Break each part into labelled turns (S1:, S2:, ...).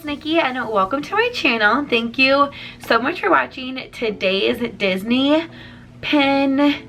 S1: Nikki and welcome to my channel. Thank you so much for watching today's Disney pin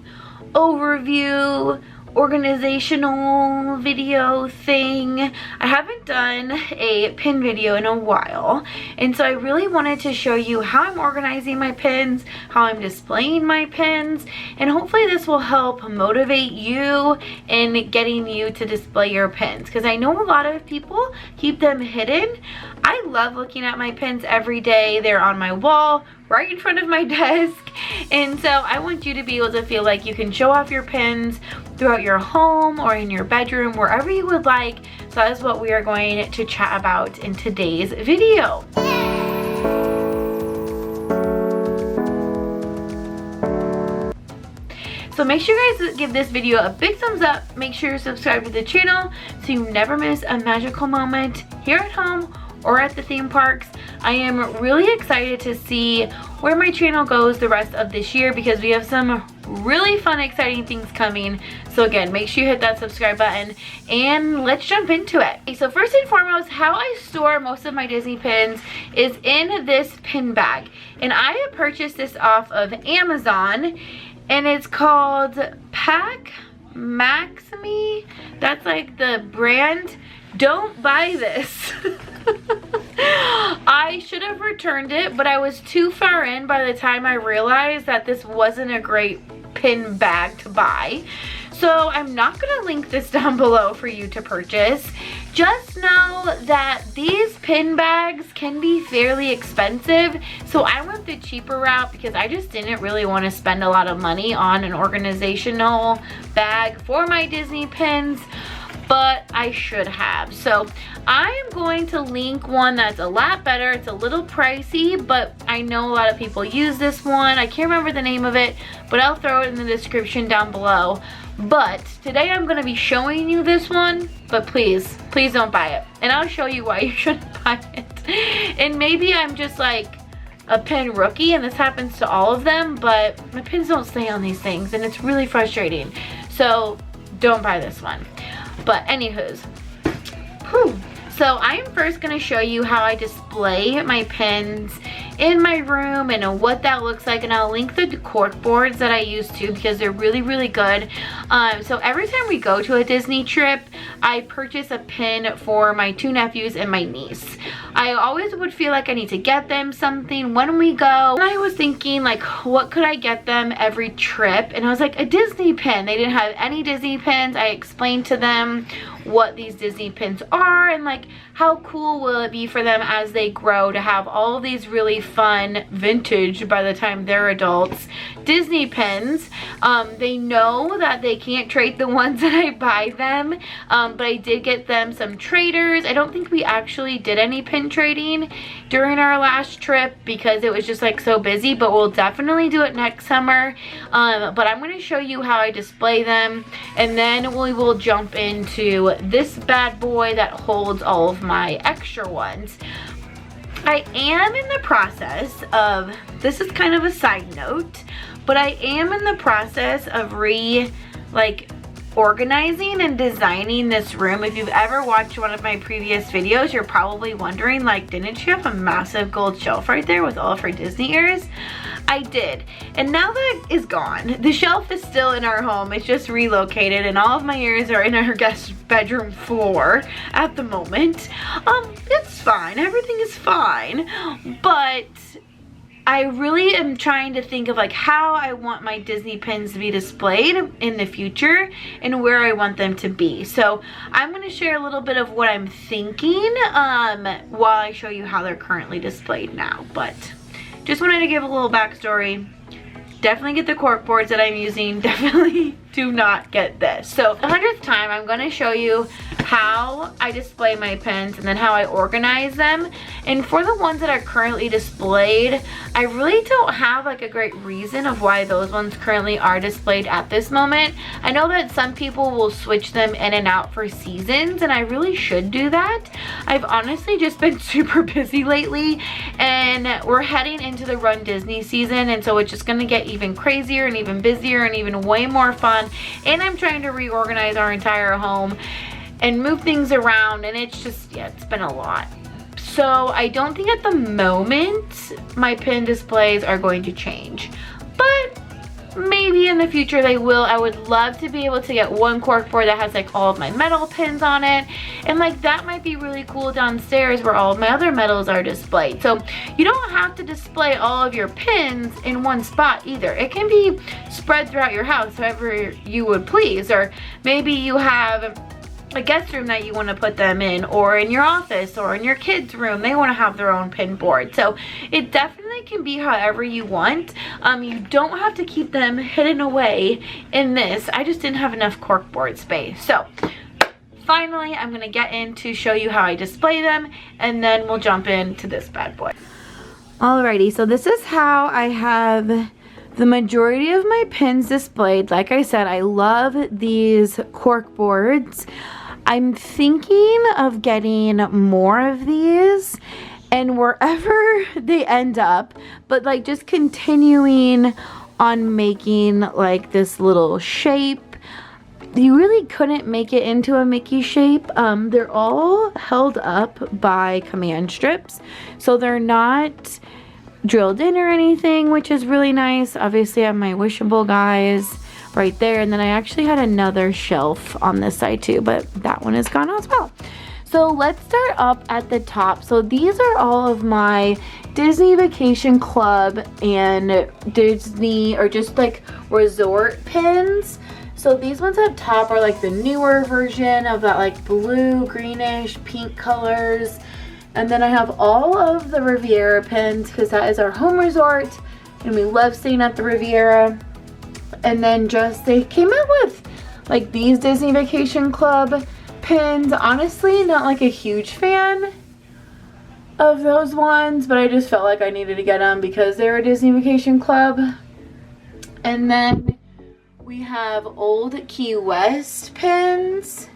S1: overview organizational video thing. I haven't done a pin video in a while, and so I really wanted to show you how I'm organizing my pins, how I'm displaying my pins, and hopefully this will help motivate you in getting you to display your pins, because I know a lot of people keep them hidden. I love looking at my pins every day. They're on my wall right in front of my desk, and so I want you to be able to feel like you can show off your pins throughout your home or in your bedroom, wherever you would like. So that is what we are going to chat about in today's video. So make sure you guys give this video a big thumbs up. Make sure you subscribe to the channel so you never miss a magical moment here at home or at the theme parks. I am really excited to see where my channel goes the rest of this year, because we have some really fun, exciting things coming. So again, make sure you hit that subscribe button and let's jump into it. Okay, so first and foremost, how I store most of my Disney pins is in this pin bag. And I have purchased this off of Amazon, and it's called Pack Maxime. That's like the brand. Don't buy this. I should have returned it, but I was too far in by the time I realized that this wasn't a great pin bag to buy. So I'm not going to link this down below for you to purchase. Just know that these pin bags can be fairly expensive. So I went the cheaper route because I just didn't really want to spend a lot of money on an organizational bag for my Disney pins, but I should have. So I am going to link one that's a lot better. It's a little pricey, but I know a lot of people use this one. I can't remember the name of it, but I'll throw it in the description down below. But today I'm gonna be showing you this one, but please don't buy it. And I'll show you why you shouldn't buy it. And maybe I'm just like a pin rookie and this happens to all of them, but my pins don't stay on these things and it's really frustrating. So don't buy this one. But anywho's, so I am first going to show you how I display my pins in my room and what that looks like, and I'll link the cork boards that I use too, because they're really good. So every time we go to a Disney trip, I purchase a pin for my two nephews and my niece. I always would feel like I need to get them something when we go, and I was thinking like, what could I get them every trip? And I was like, a Disney pin. They didn't have any Disney pins. I explained to them what these Disney pins are and like how cool will it be for them as they grow to have all of these really fun vintage, by the time they're adults, Disney pins. They know that they can't trade the ones that I buy them, but I did get them some traders. I don't think we actually did any pin trading during our last trip because it was just like so busy, but we'll definitely do it next summer. But I'm going to show you how I display them, and then we will jump into this bad boy that holds all of my extra ones. I am in the process of, this is kind of a side note, but I am in the process of organizing and designing this room. If you've ever watched one of my previous videos, you're probably wondering, like, didn't you have a massive gold shelf right there with all of her Disney ears? I did, and now that is gone. The shelf is still in our home. It's just relocated, and all of my ears are in our guest bedroom floor at the moment. It's fine. Everything is fine, but I really am trying to think of like how I want my Disney pins to be displayed in the future and where I want them to be. So I'm going to share a little bit of what I'm thinking while I show you how they're currently displayed now. But just wanted to give a little backstory. Definitely get the cork boards that I'm using. Definitely do not get this. So the 100th time, I'm going to show you how I display my pins and then how I organize them. And for the ones that are currently displayed, I really don't have like a great reason of why those ones currently are displayed at this moment. I know that some people will switch them in and out for seasons, and I really should do that. I've honestly just been super busy lately, and we're heading into the Run Disney season, and so it's just gonna get even crazier and even busier and even way more fun. And I'm trying to reorganize our entire home and move things around, and it's just, yeah, it's been a lot. So I don't think at the moment my pin displays are going to change, but maybe in the future they will. I would love to be able to get one cork board that has like all of my metal pins on it, and like that might be really cool downstairs where all of my other metals are displayed. So you don't have to display all of your pins in one spot either. It can be spread throughout your house however you would please, or maybe you have a guest room that you want to put them in, or in your office, or in your kids' room, they want to have their own pin board. So it definitely can be however you want. You don't have to keep them hidden away in this. I just didn't have enough cork board space. So finally, I'm going to get in to show you how I display them, and then we'll jump into this bad boy. Alrighty, so this is how I have the majority of my pins displayed. Like I said, I love these cork boards. I'm thinking of getting more of these, and wherever they end up, but like just continuing on making like this little shape. You really couldn't make it into a Mickey shape. They're all held up by command strips, so they're not drilled in or anything, which is really nice. Obviously I have my wishable guys right there, and then I actually had another shelf on this side too, but that one is gone as well. So let's start up at the top. So these are all of my Disney Vacation Club and Disney or just like resort pins. So these ones up top are like the newer version of that like blue, greenish, pink colors. And then I have all of the Riviera pins because that is our home resort and we love staying at the Riviera. And then just they came out with like these Disney Vacation Club pins. Honestly, not like a huge fan of those ones, but I just felt like I needed to get them because they were Disney Vacation Club. And then we have Old Key West pins.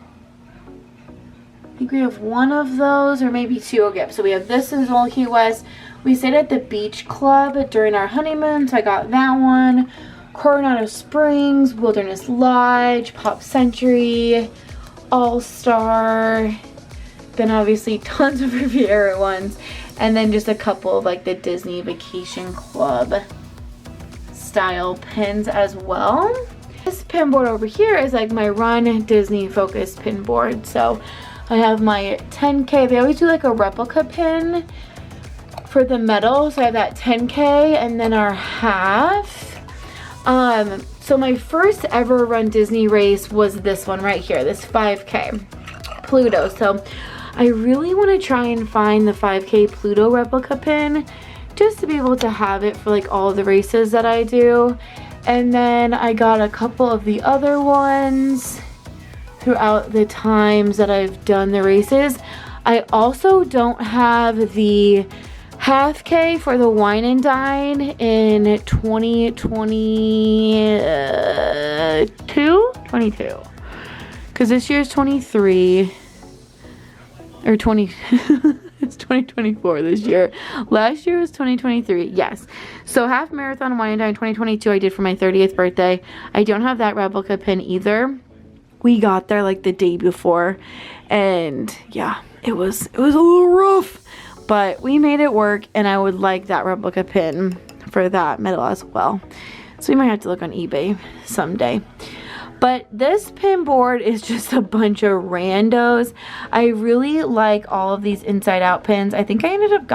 S1: I think we have one of those or maybe two. Okay, so we have this is Old Key West. We stayed at the beach club during our honeymoon, so I got that one. Coronado Springs, Wilderness Lodge, Pop Century, All-Star, then obviously tons of Riviera ones, and then just a couple of like the Disney Vacation Club style pins as well. This pin board over here is like my Run Disney Focus pin board. So I have my 10K, they always do like a replica pin for the metal, so I have that 10K and then our half. So my first ever Run Disney race was this one right here, this 5K Pluto. So I really want to try and find the 5K Pluto replica pin just to be able to have it for like all the races that I do. And then I got a couple of the other ones throughout the times that I've done the races. I also don't have the half K for the Wine and Dine in 22, because this year's 23 or 20. It's 2024 this year. Last year was 2023. Yes. So half marathon Wine and Dine 2022 I did for my 30th birthday. I don't have that replica pin either. We got there like the day before, and yeah, it was a little rough. But we made it work, and I would like that replica pin for that medal as well. So we might have to look on eBay someday. But this pin board is just a bunch of randos. I really like all of these inside out pins. I think I ended up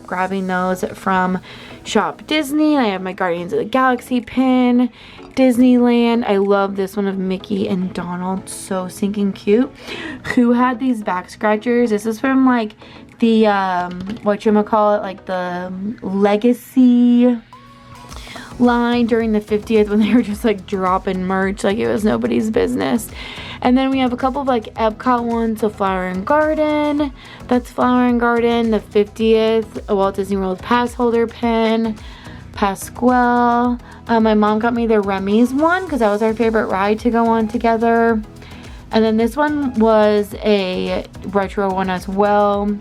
S1: grabbing those from Shop Disney. I have my Guardians of the Galaxy pin, Disneyland. I love this one of Mickey and Donald, so stinking cute. Who had these back scratchers? This is from like the whatchamacallit, like the Legacy line during the 50th when they were just like dropping merch like it was nobody's business. And then we have a couple of like Epcot ones, so Flower and Garden, that's Flower and Garden, the 50th Walt Disney World pass holder pin, Pasquale. My mom got me the Remy's one because that was our favorite ride to go on together. And then this one was a retro one as well,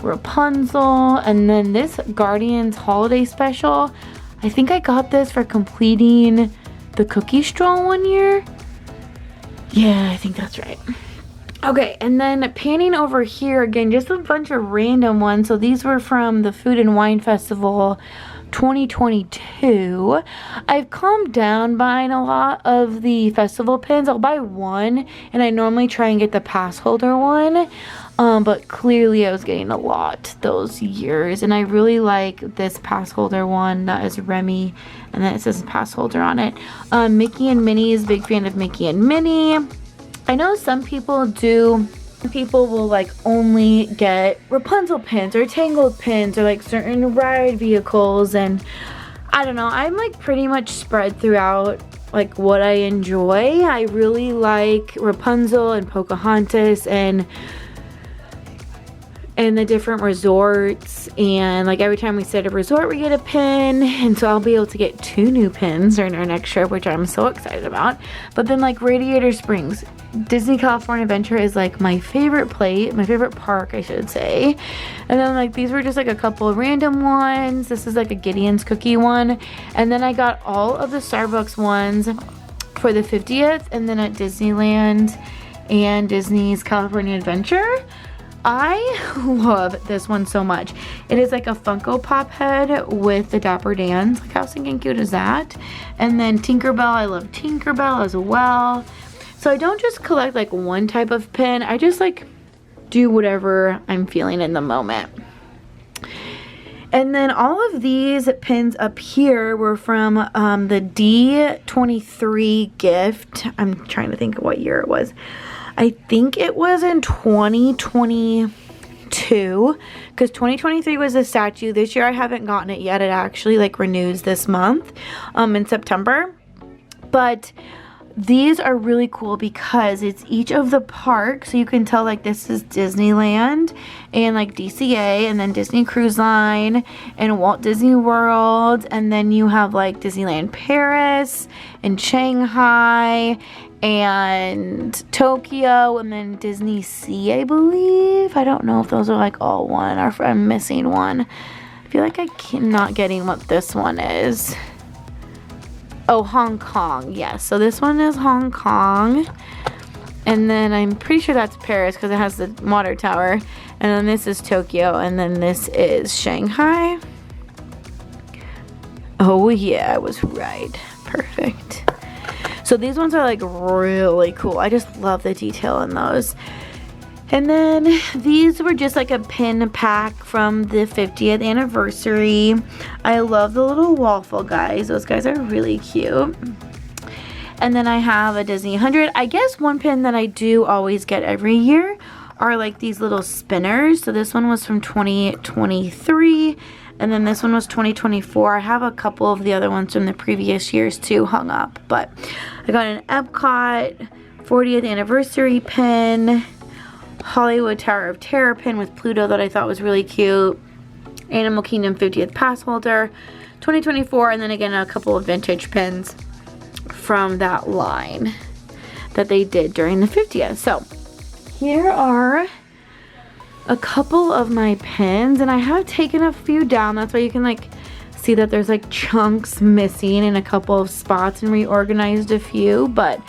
S1: Rapunzel. And then this Guardians Holiday Special, I think I got this for completing the Cookie Stroll one year. Yeah, I think that's right. Okay, and then panning over here again, just a bunch of random ones. So these were from the Food and Wine Festival 2022. I've calmed down buying a lot of the festival pins. I'll buy one, and I normally try and get the pass holder one. But clearly I was getting a lot those years, and I really like this pass holder one that is Remy, and then it says pass holder on it. Mickey and Minnie's, big fan of Mickey and Minnie. I know some people do. People will like only get Rapunzel pins or Tangled pins or like certain ride vehicles, and I don't know. I'm like pretty much spread throughout like what I enjoy. I really like Rapunzel and Pocahontas and the different resorts, and like every time we stay at a resort we get a pin, and so I'll be able to get 2 new pins during our next trip, which I'm so excited about. But then like Radiator Springs, Disney California Adventure is like my favorite my favorite park I should say. And then like these were just like a couple of random ones. This is like a Gideon's cookie one, and then I got all of the Starbucks ones for the 50th, and then at Disneyland and Disney's California Adventure. I love this one so much. It is like a Funko Pop head with the Dapper Dans. Like how stinking cute is that? And then Tinkerbell. I love Tinkerbell as well. So I don't just collect like one type of pin. I just like do whatever I'm feeling in the moment. And then all of these pins up here were from the D23 gift. I'm trying to think of what year it was. I think it was in 2022, because 2023 was a statue. This year I haven't gotten it yet. It actually like renews this month in September. But these are really cool because it's each of the parks. So you can tell like this is Disneyland and like DCA, and then Disney Cruise Line and Walt Disney World. And then you have like Disneyland Paris and Shanghai and Tokyo, and then Disney Sea, I believe. I don't know if those are like all one, or if I'm missing one. I feel like I'm not getting what this one is. Oh, Hong Kong. Yes, so this one is Hong Kong. And then I'm pretty sure that's Paris because it has the water tower. And then this is Tokyo, and then this is Shanghai. Oh yeah, I was right. Perfect. So these ones are like really cool. I just love the detail in those. And then these were just like a pin pack from the 50th anniversary. I love the little waffle guys. Those guys are really cute. And then I have a Disney 100. I guess one pin that I do always get every year are like these little spinners. So this one was from 2023. And then this one was 2024. I have a couple of the other ones from the previous years too hung up. But I got an Epcot 40th anniversary pin, Hollywood Tower of Terror pin with Pluto that I thought was really cute, Animal Kingdom 50th pass holder, 2024, and then again a couple of vintage pins from that line that they did during the 50th. So here are a couple of my pins, and I have taken a few down. That's why you can like see that there's like chunks missing in a couple of spots and reorganized a few, but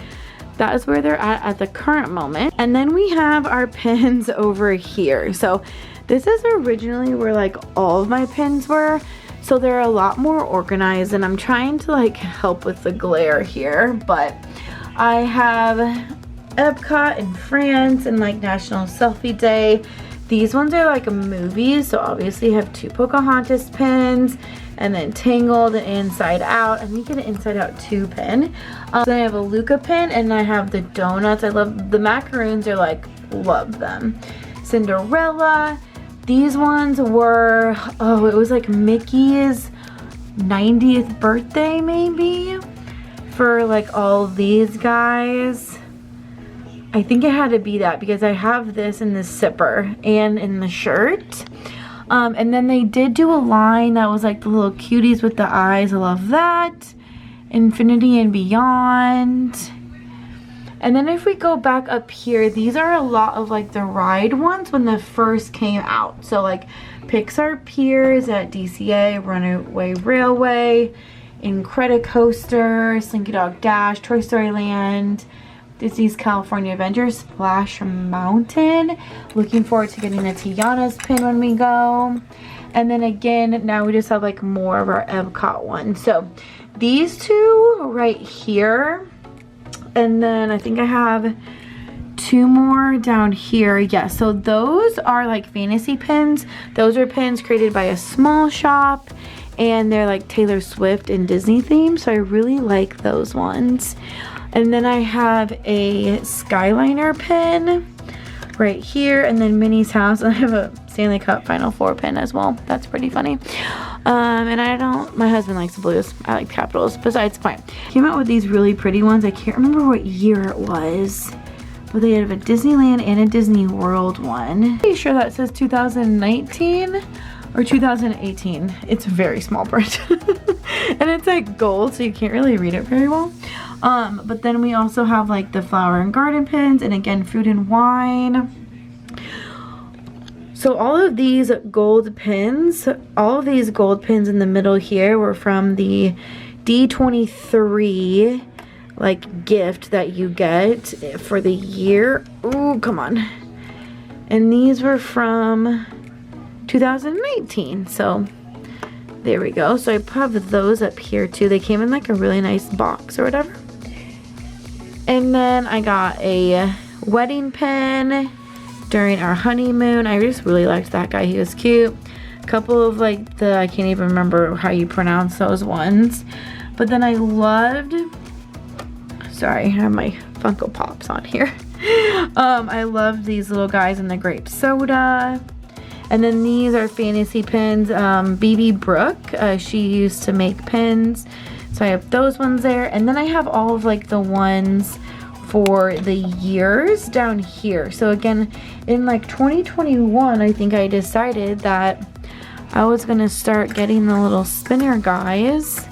S1: that is where they're at the current moment. And then we have our pins over here. So this is originally where like all of my pins were, so they're a lot more organized, and I'm trying to like help with the glare here. But I have Epcot in France and like National Selfie Day. These ones are like movies, so obviously I have 2 Pocahontas pins, and then Tangled and Inside Out, and you get an Inside Out 2 pin. Then I have a Luca pin, and I have the donuts. I love the macaroons, are like, love them. Cinderella. These ones were, oh, it was like Mickey's 90th birthday maybe for like all these guys. I think it had to be that because I have this in the zipper and in the shirt. And then they did do a line that was like the little cuties with the eyes. I love that. Infinity and Beyond. And then if we go back up here, these are a lot of like the ride ones when they first came out. So like Pixar Piers at DCA, Runaway Railway, Incredicoaster, Slinky Dog Dash, Toy Story Land, Disney's California Adventure Splash Mountain. Looking forward to getting a Tiana's pin when we go. And then again, now we just have like more of our Epcot one. So these two right here. And then I think I have 2 more down here. Yeah, so those are like fantasy pins. Those are pins created by a small shop, and they're like Taylor Swift and Disney themed, so I really like those ones. And then I have a Skyliner pin right here, and then Minnie's House, and I have a Stanley Cup Final Four pin as well. That's pretty funny. And my husband likes the blues. I like the Capitals. Besides, fine. Came out with these really pretty ones. I can't remember what year it was, but they have a Disneyland and a Disney World one. Pretty sure that says 2019 or 2018. It's very small print. And it's like gold, so you can't really read it very well. But then we also have like the flower and garden pins, and again, food and wine. So all of these gold pins in the middle here were from the D23 like gift that you get for the year. Ooh, come on. And these were from 2019. So there we go. So I have those up here too. They came in like a really nice box or whatever. And then I got a wedding pin during our honeymoon. I just really liked that guy. He was cute. A couple of like I can't even remember how you pronounce those ones. But then I loved, sorry, I have my Funko Pops on here. I loved these little guys in the grape soda. And then these are fantasy pins. BB Brooke, she used to make pins. So I have those ones there. And then I have all of like the ones for the years down here. So again, in like 2021, I think I decided that I was gonna start getting the little spinner guys,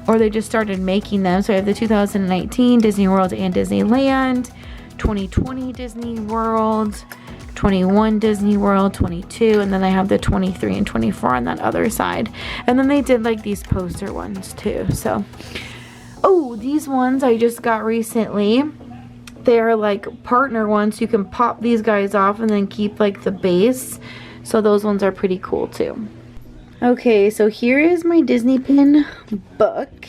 S1: or they just started making them. So I have the 2019 Disney World and Disneyland, 2020 Disney World, 21 Disney World, 22, and then I have the 23 and 24 on that other side. And then they did like these poster ones too. So, oh, these ones I just got recently. They're like partner ones. You can pop these guys off and then keep like the base. So those ones are pretty cool too. Okay, so here is my Disney pin book.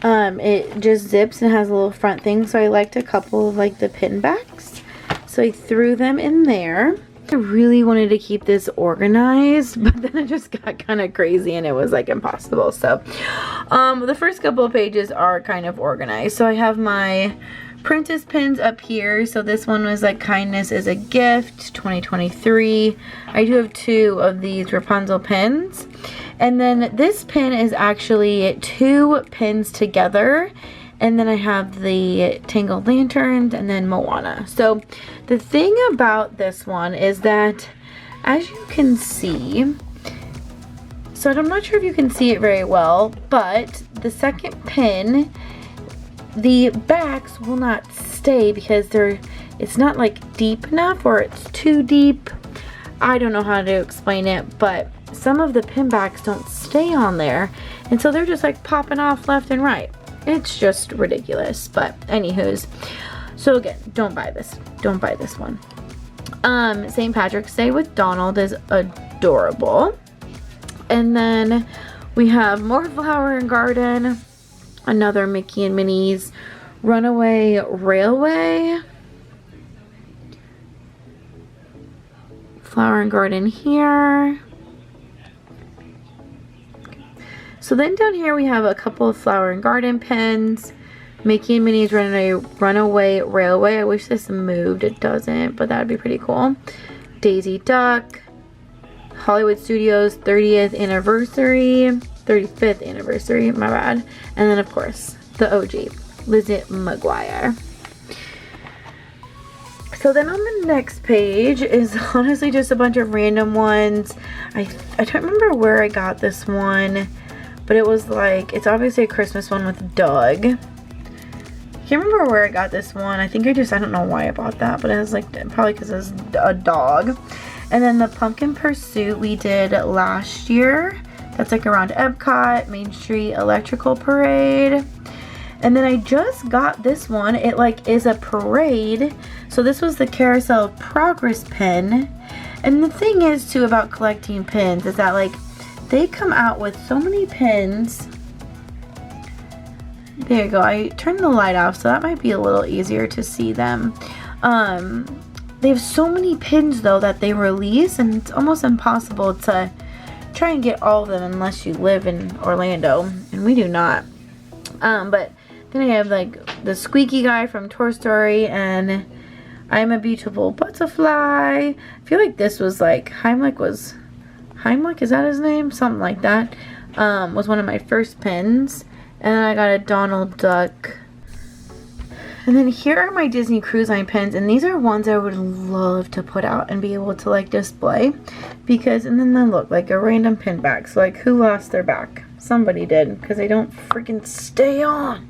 S1: It just zips and has a little front thing. So I liked a couple of like the pin backs. So I threw them in there. I really wanted to keep this organized, but then it just got kind of crazy and it was like impossible. So the first couple of pages are kind of organized. So I have my Princess pins up here. So this one was like Kindness is a Gift 2023. I do have 2 of these Rapunzel pins. And then this pin is actually 2 pins together. And then I have the Tangled Lanterns and then Moana. So the thing about this one is that, as you can see, so I'm not sure if you can see it very well, but the second pin, the backs will not stay because it's not like deep enough, or it's too deep. I don't know how to explain it, but some of the pin backs don't stay on there, and so they're just like popping off left and right. It's just ridiculous, but anywho's. So again, don't buy this. Don't buy this one. St. Patrick's Day with Donald is adorable. And then we have more Flower and Garden. Another Mickey and Minnie's Runaway Railway. Flower and Garden here. So then down here we have a couple of Flower and Garden pins. Mickey and Minnie's Runaway Railway. I wish this moved. It doesn't, but that would be pretty cool. Daisy Duck. Hollywood Studios 30th anniversary. 35th anniversary, my bad. And then of course, the OG, Lizzie McGuire. So then on the next page is honestly just a bunch of random ones. I don't remember where I got this one, but it was like, it's obviously a Christmas one with Doug. Can't remember where I got this one. I think I don't know why I bought that, but it was like, probably because it's a dog. And then the Pumpkin Pursuit we did last year. That's like around Epcot, Main Street Electrical Parade. And then I just got this one. It like is a parade. So this was the Carousel of Progress pin. And the thing is too about collecting pins is that like they come out with so many pins. There you go. I turned the light off, so that might be a little easier to see them. They have so many pins though that they release, and it's almost impossible to try and get all of them unless you live in Orlando, and we do not. But then I have like the squeaky guy from Toy Story, and I'm a Beautiful Butterfly. I feel like this was like Heimlich, is that his name? Something like that. Was one of my first pins. And then I got a Donald Duck. And then here are my Disney Cruise Line pins, and these are ones I would love to put out and be able to like display, because, and then they look like a random pin back. So like, who lost their back? Somebody did, because they don't freaking stay on.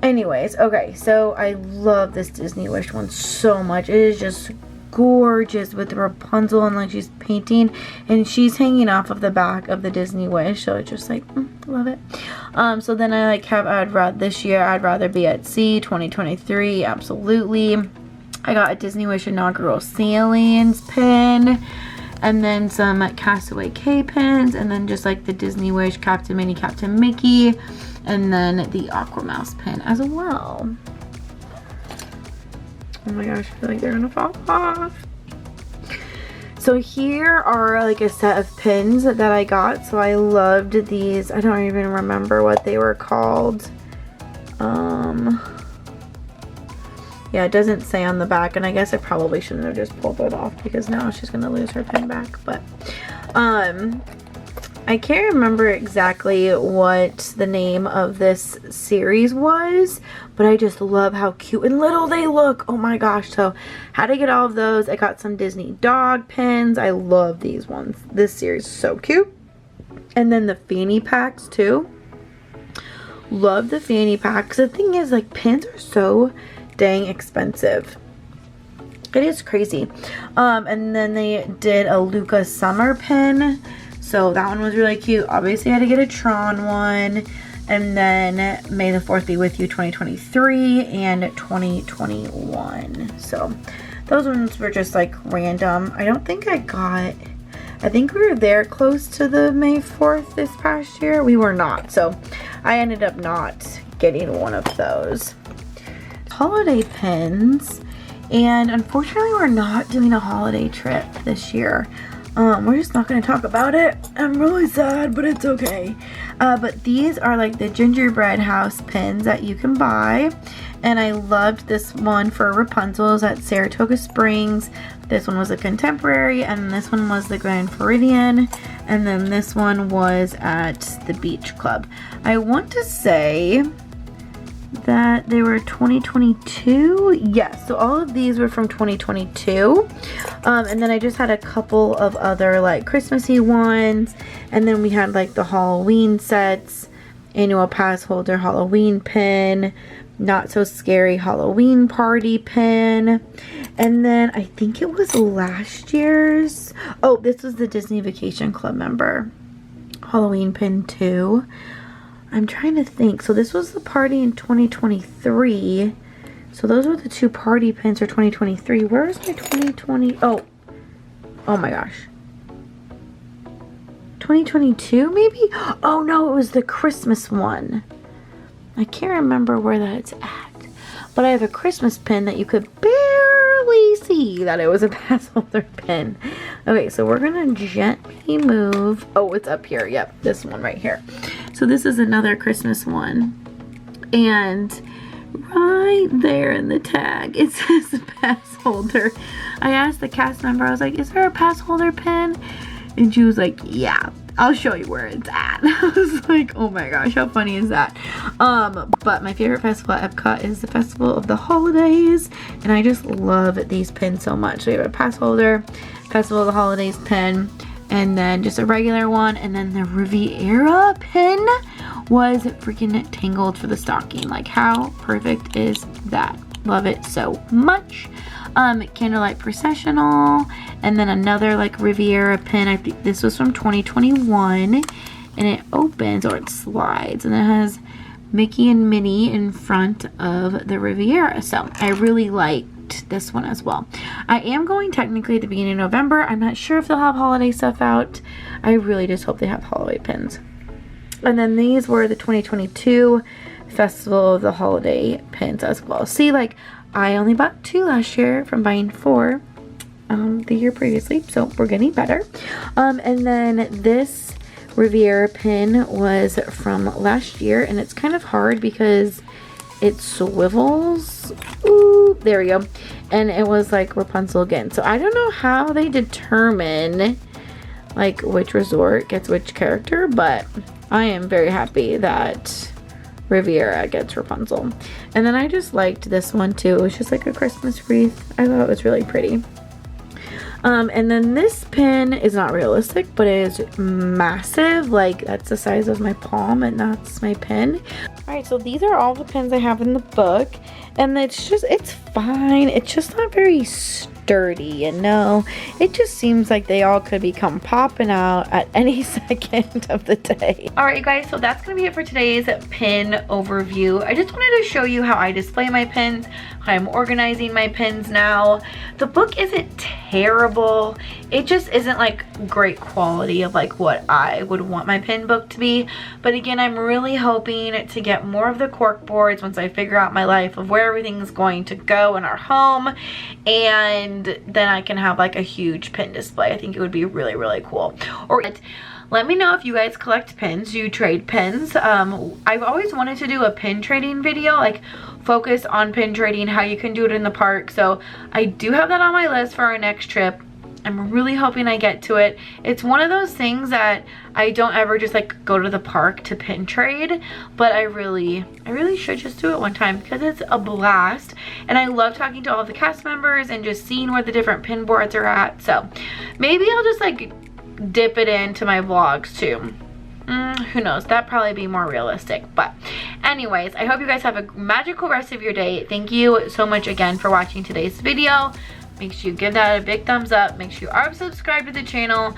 S1: Anyways, okay, so I love this Disney Wish one so much. It is just gorgeous with Rapunzel, and like she's painting and she's hanging off of the back of the Disney Wish, so it's just like love it. So then I like have this year I'd Rather Be at Sea 2023. Absolutely. I got a Disney Wish inaugural sailings pin, and then some Castaway Cay pins, and then just like the Disney Wish Captain Minnie, Captain Mickey, and then the Aqua Mouse pin as well. Oh my gosh, I feel like they're gonna fall off. So here are like a set of pins that I got. So I loved these. I don't even remember what they were called. Yeah, it doesn't say on the back, and I guess I probably shouldn't have just pulled it off, because now she's gonna lose her pin back. But I can't remember exactly what the name of this series was, but I just love how cute and little they look. Oh my gosh. So how to get all of those. I got some Disney dog pins. I love these ones. This series is so cute. And then the fanny packs too. Love the fanny packs. The thing is, like, pins are so dang expensive. It is crazy. And then they did a Luca Summer pin. So that one was really cute. Obviously I had to get a Tron one. And then May the 4th Be With You 2023 and 2021. So those ones were just like random. I don't think I think we were there close to the May 4th this past year. We were not. So I ended up not getting one of those. Holiday pins. And unfortunately we're not doing a holiday trip this year. We're just not going to talk about it. I'm really sad, but it's okay. But these are like the gingerbread house pins that you can buy. And I loved this one for Rapunzel's at Saratoga Springs. This one was a contemporary, and this one was the Grand Floridian. And then this one was at the Beach Club. I want to say that they were 2022. Yes, so all of these were from 2022. And then I just had a couple of other like Christmassy ones, and then we had like the Halloween sets, annual pass holder Halloween pin, not so scary Halloween party pin, and then I think it was last year's, oh, this was the Disney Vacation Club member Halloween pin too. I'm trying to think. So this was the party in 2023. So those were the two party pins for 2023. Where is my 2020? Oh my gosh. 2022 maybe? Oh no, it was the Christmas one. I can't remember where that's at. But I have a Christmas pin that you could barely see that it was a pass holder pin. Okay, so we're gonna gently move. Oh, it's up here. Yep, this one right here. So this is another Christmas one. And right there in the tag, it says pass holder. I asked the cast member, I was like, is there a pass holder pin? And she was like, yeah, I'll show you where it's at. I was like, oh my gosh, how funny is that? But my favorite festival at Epcot is the Festival of the Holidays. And I just love these pins so much. So we have a pass holder, Festival of the Holidays pin, and then just a regular one. And then the Riviera pin was freaking Tangled for the stocking. Like, how perfect is that? Love it so much. Candlelight Processional, and then another like Riviera pin. I think this was from 2021, and it opens, or it slides, and it has Mickey and Minnie in front of the Riviera. So I really liked this one as well. I am going technically at the beginning of November. I'm not sure if they'll have holiday stuff out. I really just hope they have holiday pins. And then these were the 2022 Festival of the Holiday pins as well. See, like, I only bought 2 last year from buying 4 the year previously, so we're getting better. And then this Riviera pin was from last year, and it's kind of hard because it swivels. Ooh, there we go. And it was like Rapunzel again. So I don't know how they determine like which resort gets which character, but I am very happy that Riviera gets Rapunzel. And then I just liked this one too. It was just like a Christmas wreath. I thought it was really pretty. And then this pin is not realistic, but it is massive. Like, that's the size of my palm, and that's my pin. Alright, so these are all the pins I have in the book. And it's fine. It's just not very sturdy, you know? It just seems like they all could become popping out at any second of the day. Alright, you guys, so that's going to be it for today's pin overview. I just wanted to show you how I display my pins, how I'm organizing my pins now. The book isn't terrible. It just isn't like great quality of like what I would want my pin book to be. But again, I'm really hoping to get more of the cork boards once I figure out my life of where everything's going to go in our home, and then I can have like a huge pin display. I think it would be really, really cool. Or let me know if you guys collect pins. Do you trade pins? I've always wanted to do a pin trading video, like focus on pin trading, how you can do it in the park. So I do have that on my list for our next trip. I'm really hoping I get to it. It's one of those things that I don't ever just like go to the park to pin trade, but I really should just do it one time because it's a blast. And I love talking to all the cast members and just seeing where the different pin boards are at. So maybe I'll just like dip it into my vlogs too. Who knows? That'd probably be more realistic. But anyways, I hope you guys have a magical rest of your day. Thank you so much again for watching today's video. Make sure you give that a big thumbs up. Make sure you are subscribed to the channel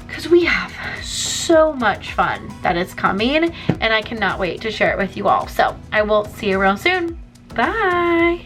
S1: because we have so much fun that is coming, and I cannot wait to share it with you all. So I will see you real soon. Bye.